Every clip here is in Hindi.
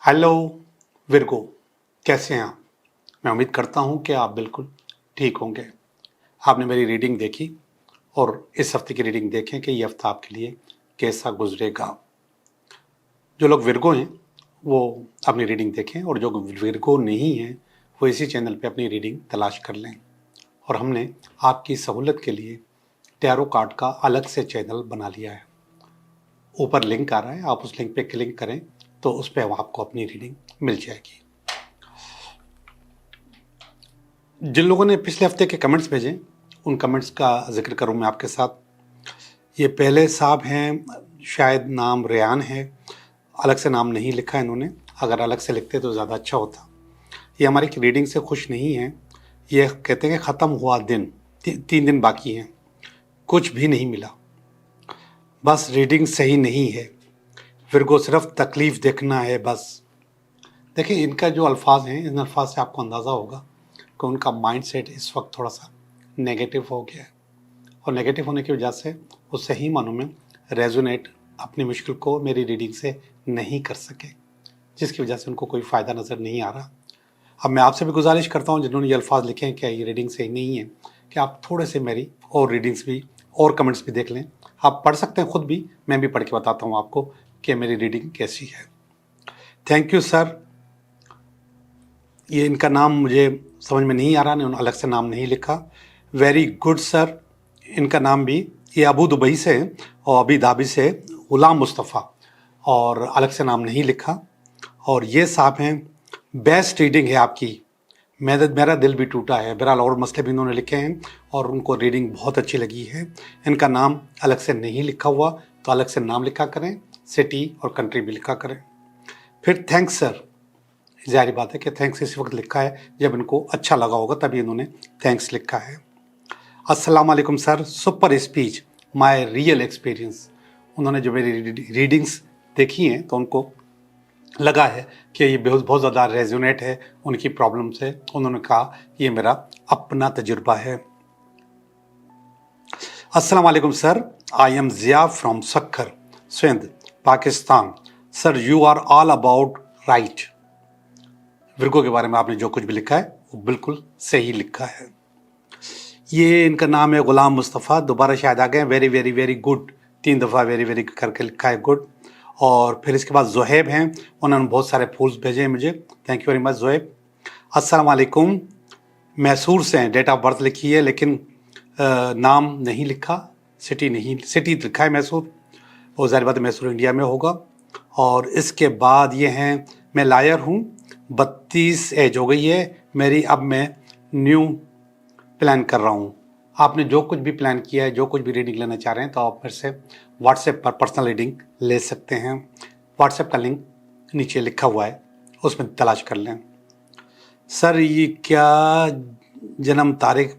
हेलो विर्गो, कैसे हैं आप? मैं उम्मीद करता हूं कि आप बिल्कुल ठीक होंगे। आपने मेरी रीडिंग देखी और इस हफ्ते की रीडिंग देखें कि ये हफ्ता आपके लिए कैसा गुजरेगा। जो लोग विर्गो हैं वो अपनी रीडिंग देखें और जो विर्गो नहीं हैं वो इसी चैनल पे अपनी रीडिंग तलाश कर लें। और हमने आपकी सहूलत के लिए टैरो कार्ड का अलग से चैनल बना लिया है। ऊपर लिंक आ रहा है, आप उस लिंक पे क्लिक करें तो उस पर आपको अपनी रीडिंग मिल जाएगी। जिन लोगों ने पिछले हफ्ते के कमेंट्स भेजे उन कमेंट्स का जिक्र करूं मैं आपके साथ। ये पहले साहब हैं, शायद नाम रेयान है, अलग से नाम नहीं लिखा है इन्होंने। अगर अलग से लिखते तो ज़्यादा अच्छा होता। ये हमारी रीडिंग से खुश नहीं है। ये कहते हैं कि ख़त्म हुआ दिन, 3 दिन बाकी हैं, कुछ भी नहीं मिला, बस रीडिंग सही नहीं है, फिर को सिर्फ तकलीफ़ देखना है बस। देखिए, इनका जो अल्फाज हैं, इन अल्फाज से आपको अंदाज़ा होगा कि उनका माइंड सेट इस वक्त थोड़ा सा नेगेटिव हो गया है। और नेगेटिव होने की वजह से वो सही मानों में रेजोनेट अपनी मुश्किल को मेरी रीडिंग से नहीं कर सके, जिसकी वजह से उनको कोई फ़ायदा नज़र नहीं आ रहा। अब मैं आपसे भी गुजारिश करता हूँ, जिन्होंने ये अल्फाज लिखे हैं कि ये रीडिंग सही नहीं है, कि आप थोड़े से मेरी और रीडिंग्स भी और कमेंट्स भी देख लें। आप पढ़ सकते हैं खुद भी, मैं भी पढ़ के बताता हूँ आपको कि मेरी रीडिंग कैसी है। Thank you sir. ये इनका नाम मुझे समझ में नहीं आ रहा, उन्होंने अलग से नाम नहीं लिखा। वेरी गुड सर, इनका नाम भी, ये अबू दुबई से और अबी धाबी से गुलाम मुस्तफ़ा, और अलग से नाम नहीं लिखा। और ये साहब हैं, बेस्ट रीडिंग है आपकी, मेरा दिल भी टूटा है। बहरहाल और मसले भी इन्होंने लिखे हैं और उनको रीडिंग बहुत अच्छी लगी है। इनका नाम अलग से नहीं लिखा हुआ तो अलग से नाम लिखा करें, सिटी और कंट्री भी लिखा करें। फिर थैंक्स सर, जाहिर बात है कि थैंक्स इस वक्त लिखा है जब इनको अच्छा लगा होगा, तभी इन्होंने थैंक्स लिखा है। अस्सलाम वालेकुम sir, super speech, my real experience. उन्होंने जो मेरी रीडिंग्स देखी हैं तो उनको लगा है कि ये बहुत ज़्यादा रेजोनेट है उनकी प्रॉब्लम से। उन्होंने कहा ये मेरा अपना तजुर्बा है। अस्सलाम वालेकुम sir, I am Zia from Sukkur, Sindh, Pakistan. Sir you are all about right. Virgo के बारे में आपने जो कुछ भी लिखा है वो बिल्कुल सही लिखा है। ये इनका नाम है गुलाम मुस्तफ़ा, दोबारा शायद आ गए। वेरी वेरी वेरी गुड, 3 दफ़ा वेरी वेरी करके लिखा है, गुड। और फिर इसके बाद जोहेब हैं, उन्होंने बहुत सारे फूल्स भेजे हैं मुझे, thank you very much Zoheb. अस्सलाम वालेकुम, मैसूर से हैं, डेट ऑफ बर्थ लिखी है लेकिन नाम नहीं लिखा, सिटी नहीं, सिटी लिखा है मैसूर, और ज़ाहिर बात है मैसूर इंडिया में होगा। और इसके बाद ये हैं, मैं लायर हूँ, 32 एज हो गई है मेरी, अब मैं न्यू प्लान कर रहा हूँ। आपने जो कुछ भी प्लान किया है, जो कुछ भी रीडिंग लेना चाह रहे हैं, तो आप फिर से व्हाट्सएप पर पर्सनल रीडिंग ले सकते हैं। व्हाट्सएप का लिंक नीचे लिखा हुआ है, उसमें तलाश कर लें। सर ये क्या जन्म तारीख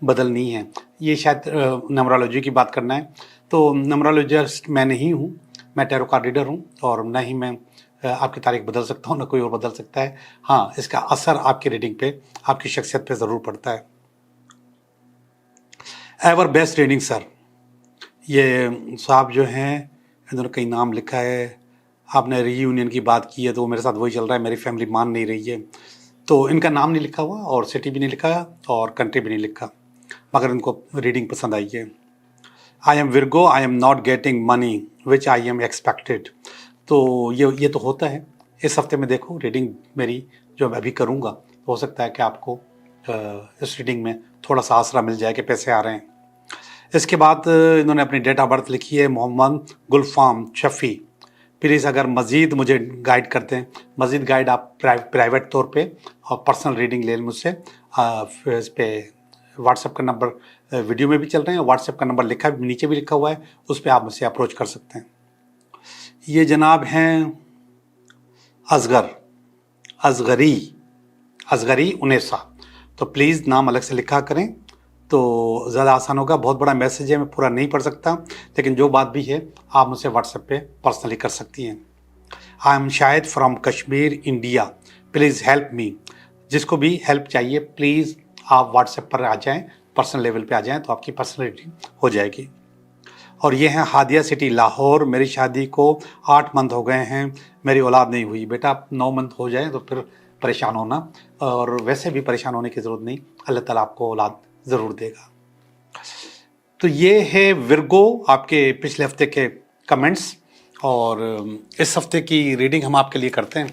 बदलनी है? ये शायद नंबरोलॉजी की बात करना है। तो नंबरोलॉजिस्ट मैं नहीं हूँ, मैं टैरो कार्ड रीडर हूँ, और न ही मैं आपकी तारीख बदल सकता हूँ, न कोई और बदल सकता है। हाँ, इसका असर आपकी रीडिंग पे, आपकी शख्सियत पे ज़रूर पड़ता है। एवर बेस्ट रीडिंग सर, ये साहब जो हैं इन्होंने कई नाम लिखा है। आपने रीयूनियन की बात की है तो मेरे साथ वही चल रहा है, मेरी फैमिली मान नहीं रही है, तो इनका नाम नहीं लिखा हुआ और सिटी भी नहीं लिखा और कंट्री भी नहीं लिखा, मगर इनको रीडिंग पसंद आई है। I am Virgo, I am not getting money which I am expected. तो ये तो होता है। इस हफ्ते में देखो रीडिंग मेरी जो मैं अभी करूँगा, तो हो सकता है कि आपको इस रीडिंग में थोड़ा सा आसरा मिल जाए कि पैसे आ रहे हैं। इसके बाद इन्होंने अपनी डेट ऑफ बर्थ लिखी है, मोहम्मद गुलफाम शफ़ी। प्लीज़ अगर मज़ीद मुझे गाइड करते हैं, मज़ीद गाइड आप प्राइवेट तौर पे और पर्सनल रीडिंग ले लें मुझसे। इस पे व्हाट्सएप का नंबर वीडियो में भी चल रहे हैं, व्हाट्सएप का नंबर लिखा नीचे भी लिखा हुआ है, उस पर आप मुझसे अप्रोच कर सकते हैं। ये जनाब हैं असगर, असगरी उनेसा, तो प्लीज़ नाम अलग से लिखा करें तो ज़्यादा आसान होगा। बहुत बड़ा मैसेज है, मैं पूरा नहीं पढ़ सकता, लेकिन जो बात भी है आप मुझसे व्हाट्सएप पे पर्सनली कर सकती हैं। I am Shahid from Kashmir India, please help me. जिसको भी हेल्प चाहिए प्लीज़ आप व्हाट्सएप पर आ जाएं, पर्सनल लेवल पे आ जाएं, तो आपकी पर्सनल रीडिंग हो जाएगी। और ये हैं हादिया सिटी लाहौर, मेरी शादी को 8 मंथ हो गए हैं, मेरी औलाद नहीं हुई। बेटा आप 9 मंथ हो जाए तो फिर परेशान होना, और वैसे भी परेशान होने की ज़रूरत नहीं, अल्लाह ताला आपको औलाद ज़रूर देगा। तो ये है विर्गो, आपके पिछले हफ्ते के कमेंट्स, और इस हफ्ते की रीडिंग हम आपके लिए करते हैं।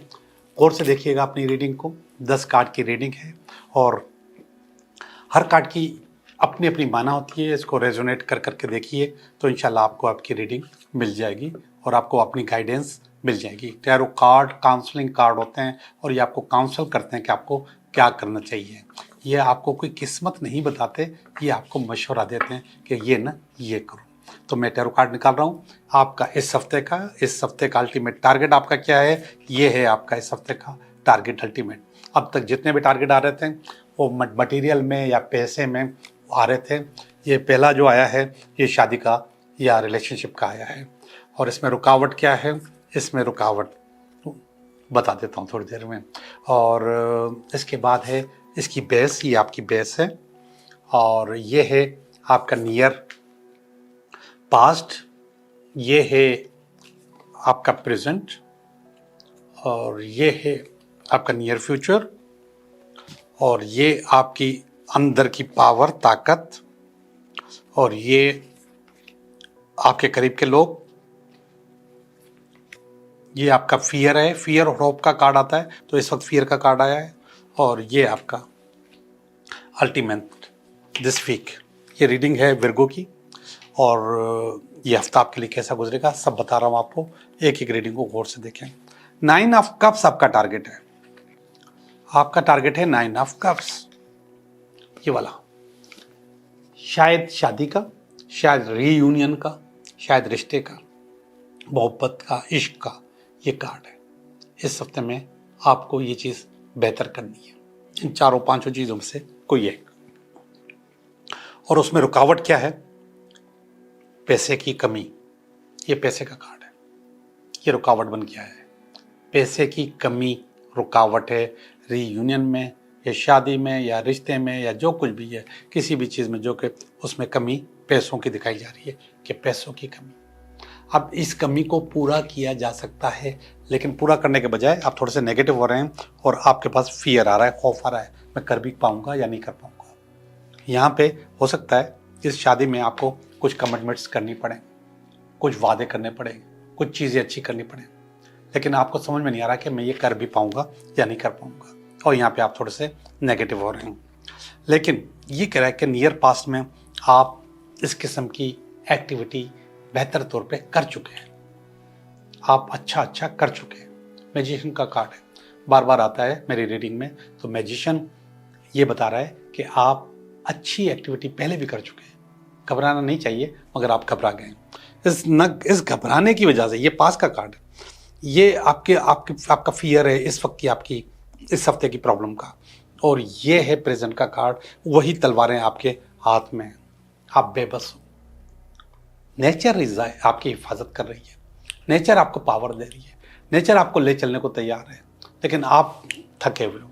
गौर से देखिएगा अपनी रीडिंग को, 10 कार्ड की रीडिंग है और हर कार्ड की अपनी अपनी माना होती है। इसको रेजोनेट कर करके देखिए तो इंशाल्लाह आपको आपकी रीडिंग मिल जाएगी और आपको अपनी गाइडेंस मिल जाएगी। टैरो कार्ड काउंसलिंग कार्ड होते हैं और ये आपको काउंसल करते हैं कि आपको क्या करना चाहिए। ये आपको कोई किस्मत नहीं बताते, ये आपको मशवरा देते हैं कि ये ना ये करो। तो मैं टैरो कार्ड निकाल रहा हूँ आपका इस हफ्ते का अल्टीमेट टारगेट आपका क्या है। ये है आपका इस हफ्ते का टारगेट अल्टीमेट। अब तक जितने भी टारगेट आ रहे थे वो मटेरियल में या पैसे में आ रहे थे। ये पहला जो आया है ये शादी का या रिलेशनशिप का आया है। और इसमें रुकावट क्या है, इसमें रुकावट बता देता हूँ थोड़ी देर में। और इसके बाद है इसकी बेस, ये आपकी बेस है। और ये है आपका नियर पास्ट, ये है आपका प्रेजेंट, और ये है आपका नियर फ्यूचर, और ये आपकी अंदर की पावर ताकत, और ये आपके करीब के लोग। ये आपका फियर है, फियर और होप का कार्ड आता है तो इस वक्त फियर का कार्ड आया है। और ये आपका अल्टीमेट दिस वीक। ये रीडिंग है विर्गो की और ये हफ्ता आपके लिए कैसा गुजरेगा सब बता रहा हूँ आपको। एक एक रीडिंग को गौर से देखें। 9 ऑफ कप्स आपका टारगेट है। आपका टारगेट है 9 ऑफ कप्स, ये वाला। शायद शादी का, शायद रीयूनियन का, शायद रिश्ते का, मोहब्बत का, इश्क का ये कार्ड है। इस हफ्ते में आपको ये चीज़ बेहतर करनी है, इन 4-5 चीज़ों में से कोई एक। और उसमें रुकावट क्या है, पैसे की कमी। ये पैसे का कार्ड है, ये रुकावट बन गया है। पैसे की कमी रुकावट है रीयूनियन में या शादी में या रिश्ते में या जो कुछ भी है, किसी भी चीज़ में जो कि उसमें कमी पैसों की दिखाई जा रही है कि पैसों की कमी। अब इस कमी को पूरा किया जा सकता है, लेकिन पूरा करने के बजाय आप थोड़े से नेगेटिव हो रहे हैं और आपके पास फियर आ रहा है, खौफ आ रहा है, मैं कर भी पाऊंगा या नहीं कर पाऊंगा। यहाँ पे हो सकता है इस शादी में आपको कुछ कमिटमेंट्स करनी पड़े, कुछ वादे करने पड़े, कुछ चीज़ें अच्छी करनी पड़े, लेकिन आपको समझ में नहीं आ रहा कि मैं ये कर भी पाऊंगा या नहीं कर पाऊंगा, और यहाँ पे आप थोड़े से नेगेटिव हो रहे हैं। लेकिन ये कह रहा है कि नियर पास्ट में आप इस किस्म की एक्टिविटी बेहतर तौर पे कर चुके हैं, आप अच्छा कर चुके हैं। मैजिशियन का कार्ड है, बार बार आता है मेरी रीडिंग में, तो मैजिशियन ये बता रहा है कि आप अच्छी एक्टिविटी पहले भी कर चुके हैं। घबराना नहीं चाहिए, मगर आप घबरा गए। इस घबराने की वजह से, ये पास का कार्ड है, ये आपका फियर है इस वक्त की, आपकी इस हफ्ते की प्रॉब्लम का। और ये है प्रेजेंट का कार्ड, वही तलवारें आपके हाथ में, आप बेबस हो। नेचर आपकी हिफाजत कर रही है, नेचर आपको पावर दे रही है, नेचर आपको ले चलने को तैयार है, लेकिन आप थके हुए हो,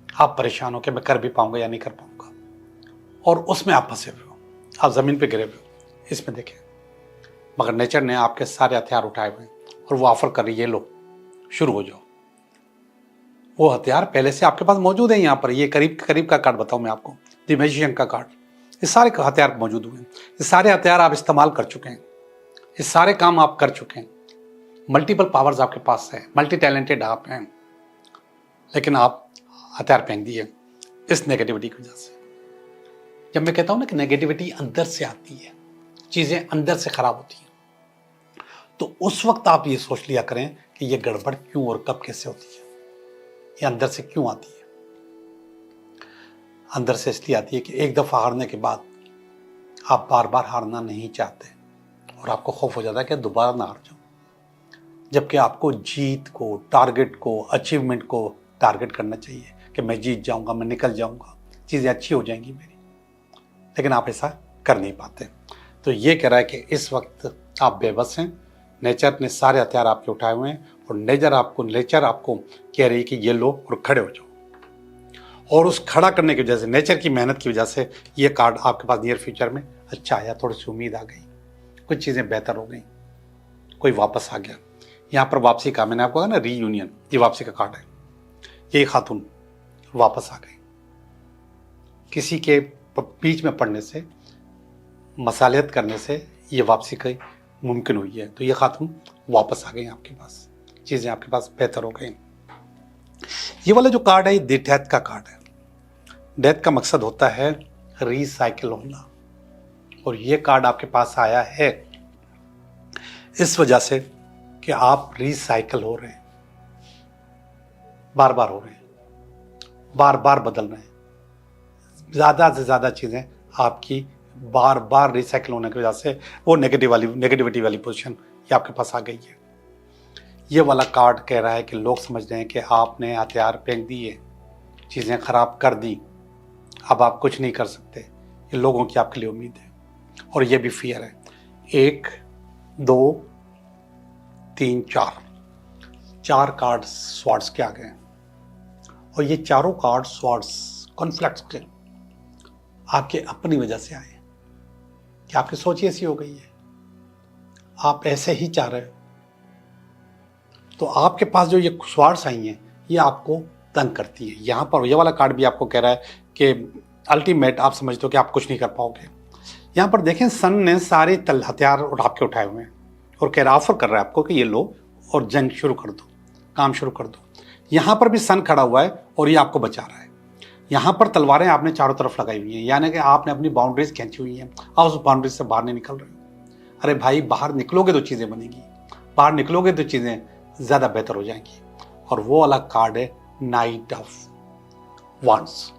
आप परेशान हो कि मैं कर भी पाऊंगा या नहीं कर पाऊंगा, और उसमें आप फंसे हुए हो, आप ज़मीन पे गिरे हुए हो। इसमें देखें, मगर नेचर ने आपके सारे हथियार उठाए हुए हैं और वो ऑफर कर रही है, लो शुरू हो जाओ। वो हथियार पहले से आपके पास मौजूद है। यहाँ पर ये करीब का कार्ड बताऊं मैं आपको, द मैजिशियन का कार्ड। ये सारे हथियार मौजूद हुए हैं, ये सारे हथियार आप इस्तेमाल कर चुके हैं, ये सारे काम आप कर चुके हैं। मल्टीपल पावर्स आपके पास है, मल्टी टैलेंटेड आप हैं, लेकिन आप हथियार फेंक दिए इस नेगेटिविटी की वजह से। जब मैं कहता हूं ना कि नेगेटिविटी अंदर से आती है, चीजें अंदर से खराब होती हैं, तो उस वक्त आप ये सोच लिया करें कि ये गड़बड़ क्यों और कब कैसे होती है, ये अंदर से क्यों आती है। अंदर से इसलिए आती है कि एक दफा हारने के बाद आप बार बार हारना नहीं चाहते और आपको खौफ हो जाता है कि दोबारा ना हार जाऊं, जबकि आपको जीत को, टारगेट को, अचीवमेंट को टारगेट करना चाहिए कि मैं जीत जाऊंगा, मैं निकल जाऊंगा, चीज़ें अच्छी हो जाएंगी मेरी, लेकिन आप ऐसा कर नहीं पाते। तो ये कह रहा है कि इस वक्त आप बेबस हैं, नेचर ने सारे हथियार आपके उठाए हुए हैं और नेचर आपको कह रही है कि ये लो और खड़े हो जाओ। और उस खड़ा करने की वजह से, नेचर की मेहनत की वजह से ये कार्ड आपके पास नियर फ्यूचर में अच्छा आया, थोड़ी सी उम्मीद आ गई। कुछ चीज़ें बेहतर हो गई, कोई वापस आ गया। यहाँ पर वापसी का, मैंने आपको कहा ना रीयूनियन, ये वापसी का कार्ड है। ये खातून वापस आ गई, किसी के बीच में पड़ने से, मसालियत करने से ये वापसी की मुमकिन हुई है। तो ये खातून वापस आ गई आपके पास, चीज़ें आपके पास बेहतर हो गई। ये वाला जो कार्ड है, ये डेथ का कार्ड है। डेथ का मकसद होता है रिसाइकिल होना, और ये कार्ड आपके पास आया है इस वजह से कि आप रिसाइकिल हो रहे हैं, बार बार हो रहे हैं, बार बार बदल रहे हैं। ज़्यादा से ज़्यादा चीज़ें आपकी बार बार रिसाइकिल होने की वजह से वो नेगेटिविटी वाली पोजीशन ये आपके पास आ गई है। ये वाला कार्ड कह रहा है कि लोग समझ रहे हैं कि आपने हथियार फेंक दिए, चीज़ें खराब कर दी, अब आप कुछ नहीं कर सकते। ये लोगों की आपके लिए उम्मीद है, और ये भी फियर है। 1 2 3 4 कार्ड स्वॉर्ड्स के आ गए हैं, और ये चारों कार्ड स्वॉर्ड्स कॉन्फ्लिक्ट्स के आपके अपनी वजह से आए, कि आपकी सोच ही ऐसी हो गई है, आप ऐसे ही चाह रहे हो। तो आपके पास जो ये स्वॉर्ड्स आई हैं, ये आपको तंग करती है। यहाँ पर ये वाला कार्ड भी आपको कह रहा है कि अल्टीमेट आप समझते हो कि आप कुछ नहीं कर पाओगे। यहाँ पर देखें, सन ने सारे हथियार आपके उठाए हुए हैं और कह रहा, ऑफर कर रहा है आपको कि ये लो और जंग शुरू कर दो, काम शुरू कर दो। यहाँ पर भी सन खड़ा हुआ है और ये आपको बचा रहा है। यहाँ पर तलवारें आपने चारों तरफ लगाई हुई हैं, यानी कि आपने अपनी बाउंड्रीज खींची हुई हैं, आप उस बाउंड्रीज से बाहर नहीं निकल रहे हो। अरे भाई, बाहर निकलोगे तो चीज़ें बनेगी, बाहर निकलोगे तो चीज़ें ज़्यादा बेहतर हो जाएंगी। और वो वाला कार्ड है नाइट ऑफ वांड्स।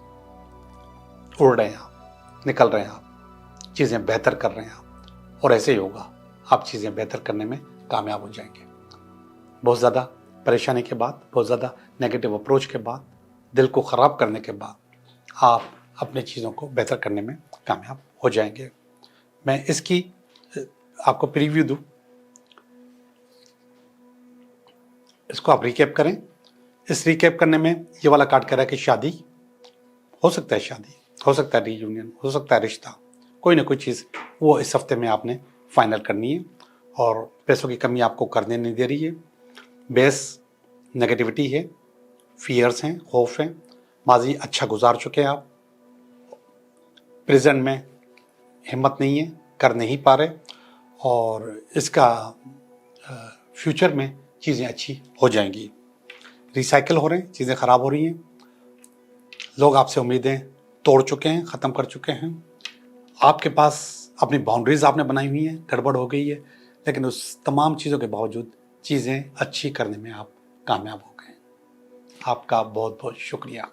उड़ रहे हैं आप, निकल रहे हैं आप, चीज़ें बेहतर कर रहे हैं आप, और ऐसे ही होगा, आप चीज़ें बेहतर करने में कामयाब हो जाएंगे। बहुत ज़्यादा परेशानी के बाद, बहुत ज़्यादा नेगेटिव अप्रोच के बाद, दिल को ख़राब करने के बाद, आप अपने चीज़ों को बेहतर करने में कामयाब हो जाएंगे। मैं इसकी आपको प्रीव्यू दूँ, इसको आप रिकैप करें। इस रिकैप करने में ये वाला कार्ड कह रहा है कि शादी हो सकता है, शादी हो सकता है, रीयूनियन हो सकता है, रिश्ता, कोई ना कोई चीज़ वो इस हफ्ते में आपने फाइनल करनी है, और पैसों की कमी आपको करने नहीं दे रही है। बेस नेगेटिविटी है, फियर्स हैं, खौफ हैं, माजी अच्छा गुजार चुके हैं आप, प्रेजेंट में हिम्मत नहीं है, कर नहीं पा रहे, और इसका फ्यूचर में चीज़ें अच्छी हो जाएंगी। रिसाइकिल हो रहे हैं, चीज़ें ख़राब हो रही हैं, लोग आपसे उम्मीदें तोड़ चुके हैं, ख़त्म कर चुके हैं। आपके पास अपनी बाउंड्रीज़ आपने बनाई हुई हैं, गड़बड़ हो गई है, लेकिन उस तमाम चीज़ों के बावजूद चीज़ें अच्छी करने में आप कामयाब हो गए। आपका बहुत बहुत शुक्रिया।